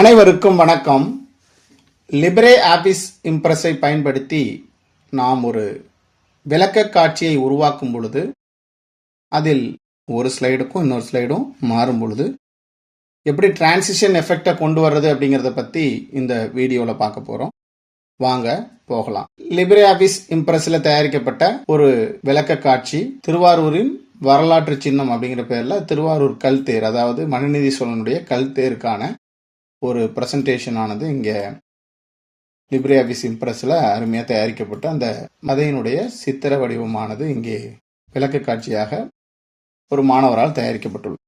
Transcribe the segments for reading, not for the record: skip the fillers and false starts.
அனைவருக்கும் வணக்கம். Libre office இம்ப்ரெஸை பயன்படுத்தி நாம் ஒரு விளக்க காட்சியை உருவாக்கும் பொழுது அதில் ஒரு ஸ்லைடுக்கும் இன்னொரு ஸ்லைடும் மாறும் பொழுது எப்படி டிரான்சிஷன் எஃபெக்டை கொண்டு வர்றது அப்படிங்கிறத பற்றி இந்த வீடியோவில் பார்க்க போகிறோம். வாங்க போகலாம். லிப்ரே ஆஃபீஸ் இம்ப்ரெஸில் தயாரிக்கப்பட்ட ஒரு விளக்க காட்சி திருவாரூரின் வரலாற்று சின்னம் அப்படிங்கிற பேரில் திருவாரூர் கல்தேர், அதாவது மனுநீதி சோழனுடைய கல்தேருக்கான ஒரு பிரசன்டேஷன் ஆனது இங்கே லிப்ரே ஆஃபீஸ் இம்ப்ரெஸில் அருமையாக தயாரிக்கப்பட்ட அந்த மதையினுடைய சித்திர வடிவமானது இங்கே விளக்க காட்சியாக ஒரு மாணவரால் தயாரிக்கப்பட்டுள்ளது.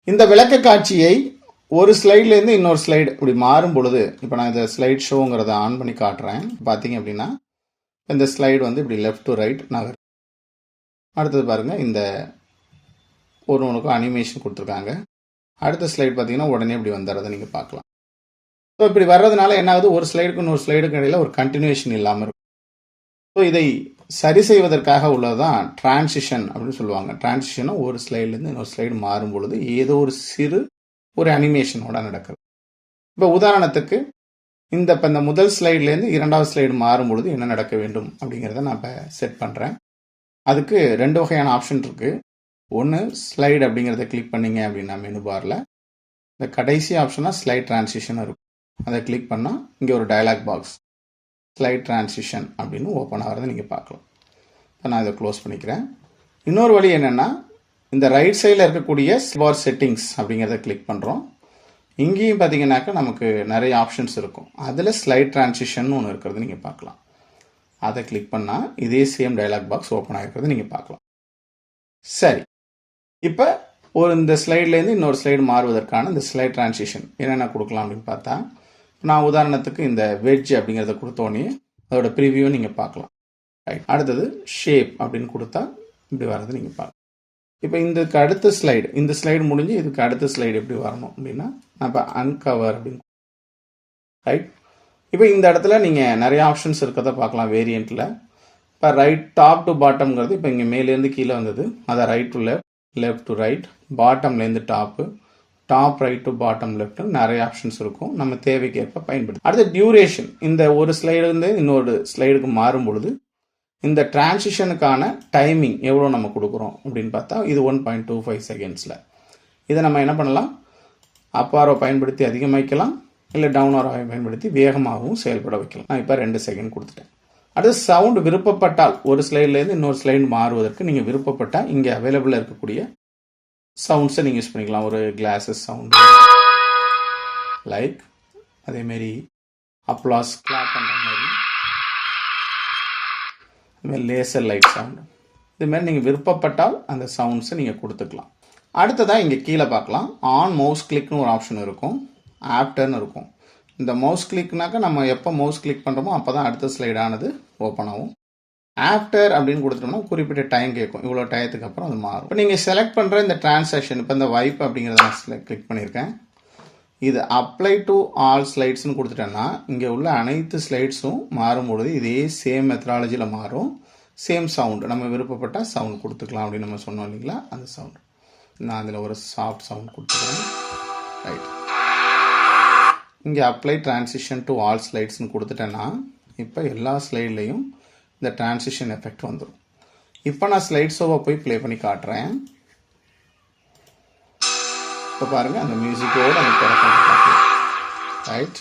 இந்த விளக்க காட்சியை ஒரு ஸ்லைட்லேருந்து இன்னொரு ஸ்லைடு இப்படி மாறும் பொழுது, இப்போ நான் இந்த ஸ்லைட் ஷோங்கிறத ஆன் பண்ணி காட்டுறேன். பார்த்தீங்க அப்படின்னா இந்த ஸ்லைடு வந்து இப்படி லெஃப்ட் டு ரைட் நகர். அடுத்தது பாருங்கள், இந்த ஒன்றுக்கும் அனிமேஷன் கொடுத்துருக்காங்க. அடுத்த ஸ்லைடு பார்த்தீங்கன்னா உடனே இப்படி வந்துடுறதை நீங்கள் பார்க்கலாம். ஸோ இப்படி வர்றதுனால என்ன ஆகுது, ஒரு ஸ்லைடுக்கு இன்னொரு ஸ்லைடுக்கு இடையில் ஒரு கண்டினியூஷன் இல்லாமல் இருக்கும். ஸோ இதை சரி செய்வதற்காக உள்ளதுதான் டிரான்சிஷன் அப்படின்னு சொல்லுவாங்க. டிரான்சிஷனும் ஒரு ஸ்லைட்லேருந்து இன்னொரு ஸ்லைடு மாறும் பொழுது ஏதோ ஒரு சிறு ஒரு அனிமேஷனோட நடக்குது. இப்போ உதாரணத்துக்கு இப்போ இந்த முதல் ஸ்லைட்லேருந்து இரண்டாவது ஸ்லைடு மாறும் பொழுது என்ன நடக்க வேண்டும் அப்படிங்கிறத நான் இப்போ செட் பண்ணுறேன். அதுக்கு ரெண்டு வகையான ஆப்ஷன் இருக்குது. ஒன்று, ஸ்லைடு அப்படிங்கிறத கிளிக் பண்ணிங்க அப்படின்னா மெனு பாரில் இந்த கடைசி ஆப்ஷனாக ஸ்லைட் டிரான்சிஷன் இருக்கும். அதை கிளிக் பண்ணால் இங்கே ஒரு டயலாக் பாக்ஸ் ஸ்லைட் டிரான்சிஷன் அப்படின்னு ஓப்பன் ஆகிறத நீங்கள் பார்க்கலாம். இப்போ நான் இதை க்ளோஸ் பண்ணிக்கிறேன். இன்னொரு வழி என்னென்னா, இந்த ரைட் சைடில் இருக்கக்கூடிய பார் செட்டிங்ஸ் அப்படிங்கிறத கிளிக் பண்ணுறோம். இங்கேயும் பார்த்தீங்கன்னாக்கா நமக்கு நிறைய ஆப்ஷன்ஸ் இருக்கும். அதில் ஸ்லைட் டிரான்சிஷன் ஒன்று இருக்கிறது நீங்கள் பார்க்கலாம். அதை கிளிக் பண்ணால் இதே சேம் டயலாக் பாக்ஸ் ஓப்பன் ஆகிருக்கிறது நீங்கள் பார்க்கலாம். சரி, இப்போ இந்த ஸ்லைட்லேருந்து இன்னொரு ஸ்லைடு மாறுவதற்கான இந்த ஸ்லைட் டிரான்சிஷன் என்னென்ன கொடுக்கலாம் அப்படின்னு பார்த்தா, நான் உதாரணத்துக்கு இந்த வெட்ஜ் அப்படிங்கிறத கொடுத்தோன்னே அதோட ப்ரிவியூவை நீங்கள் பார்க்கலாம். ரைட், அடுத்தது ஷேப் அப்படின்னு கொடுத்தா இப்படி வர்றது நீங்கள் பார்க்கலாம். இப்போ இதுக்கு அடுத்த ஸ்லைடு, இந்த ஸ்லைடு முடிஞ்சு இதுக்கு அடுத்த ஸ்லைடு எப்படி வரணும் அப்படின்னா, நான் இப்போ அன்கவர் அப்படின்னு ரைட். இப்போ இந்த இடத்துல நீங்கள் நிறைய ஆப்ஷன்ஸ் இருக்கிறத பார்க்கலாம் வேரியண்ட்டில். இப்போ ரைட் டாப் டு பாட்டம்ங்கிறது இப்போ இங்கே மேலேருந்து கீழே வந்தது, அதை right to left, left to right, பாட்டம்லேருந்து top, top right to bottom left, நிறைய ஆப்ஷன்ஸ் இருக்கும். நம்ம தேவைக்கு ஏற்ப பயன்படுத்தி. அடுத்து டியூரேஷன், இந்த ஒரு ஸ்லைடுலேருந்து இன்னொரு ஸ்லைடுக்கு மாறும் பொழுது இந்த டிரான்சிஷனுக்கான டைமிங் எவ்வளோ நம்ம கொடுக்குறோம் அப்படின்னு பார்த்தா இது 1.25 செகண்ட்ஸில். இதை நம்ம என்ன பண்ணலாம், அப் ஆரோ பயன்படுத்தி அதிகமாக்கலாம், இல்லை டவுன் ஆரோ பயன்படுத்தி வேகமாகவும் செயல்பட வைக்கலாம். நான் இப்போ 2 செகண்ட் கொடுத்துட்டேன். அடுத்து சவுண்ட், விருப்பப்பட்டால் ஒரு ஸ்லைட்லேருந்து இன்னொரு ஸ்லைடு மாறுவதற்கு நீங்கள் விருப்பப்பட்டால் இங்கே அவைலபிளாக இருக்கக்கூடிய சவுண்ட்ஸை நீங்கள் யூஸ் பண்ணிக்கலாம். ஒரு கிளாஸஸ் சவுண்டு லைக், அதேமாரி அப்ளாஸ் கிளாப் பண்ணுற மாதிரி, அதுமாதிரி லேசர் லைட் சவுண்டு, இதுமாரி நீங்கள் விருப்பப்பட்டால் அந்த சவுண்ட்ஸை நீங்கள் கொடுத்துக்கலாம். அடுத்ததாக இங்கே கீழே பார்க்கலாம், ஆன் மவுஸ் கிளிக்னு ஒரு ஆப்ஷன் இருக்கும், ஆஃப்டர்னு இருக்கும். இந்த மவுஸ் கிளிக்னாக்கா நம்ம எப்போ மவுஸ் கிளிக் பண்ணுறோமோ அப்போ தான் அடுத்த ஸ்லைடானது ஓப்பன் ஆகும். ஆஃப்டர் அப்படின்னு கொடுத்துட்டோம்னா குறிப்பிட்ட டைம் கேட்கும், இவ்வளோ டயத்துக்கு அப்புறம் அது மாறும். இப்போ நீங்கள் செலக்ட் பண்ணுற இந்த டிரான்சாக்ஷன், இப்போ இந்த வைப் அப்படிங்கிறத நான் கிளிக் பண்ணியிருக்கேன். இது அப்ளை டு ஆல் ஸ்லைட்ஸ்னு கொடுத்துட்டேன்னா இங்கே உள்ள அனைத்து ஸ்லைட்ஸும் மாறும்பொழுது இதே சேம் மெத்தடாலஜியில் மாறும். சேம் சவுண்டு, நம்ம விருப்பப்பட்ட சவுண்ட் கொடுத்துக்கலாம் அப்படின்னு நம்ம சொன்னோம் இல்லைங்களா, அந்த சவுண்டு. நான் அதில் ஒரு சாஃப்ட் சவுண்ட் கொடுத்துக்கிறேன். ரைட், இங்கே அப்ளை டிரான்சிஷன் டு ஆல் ஸ்லைட்ஸ்னு கொடுத்துட்டேன்னா இப்போ எல்லா ஸ்லைட்லேயும் இந்த டிரான்சிஷன் எஃபெக்ட் வந்துடும். இப்போ நான் ஸ்லைட் ஷோவை போய் ப்ளே பண்ணி காட்டுறேன். இப்போ பாருங்கள், அந்த மியூசிக்கோடு அந்த பார்க்கலாம். ரைட்,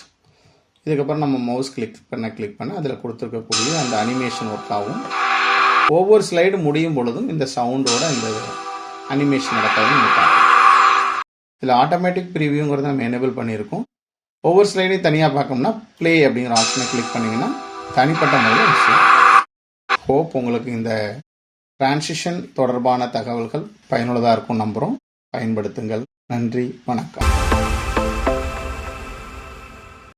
இதுக்கப்புறம் நம்ம மவுஸ் கிளிக் பண்ண அதில் கொடுத்துருக்கக்கூடிய அந்த அனிமேஷன் ஒர்க் ஆகும். ஒவ்வொரு ஸ்லைடு முடியும் பொழுதும் இந்த சவுண்டோட இந்த அனிமேஷன் நடக்காது நீங்கள் பார்க்கலாம். இதில் ஆட்டோமேட்டிக் ப்ரிவியூங்கிறத நம்ம எனேபிள் பண்ணியிருக்கோம். ஒவ்வொரு ஸ்லைடையும் தனியாக பார்க்கணும்னா ப்ளே அப்படிங்கிற ஆப்ஷனை கிளிக் பண்ணிங்கன்னா தனிப்பட்ட முறையில். ஹோப் உங்களுக்கு இந்த டிரான்சிஷன் தொடர்பான தகவல்கள் பயனுள்ளதாக இருக்கும் நம்புகிறோம். பயன்படுத்துங்கள். நன்றி, வணக்கம்.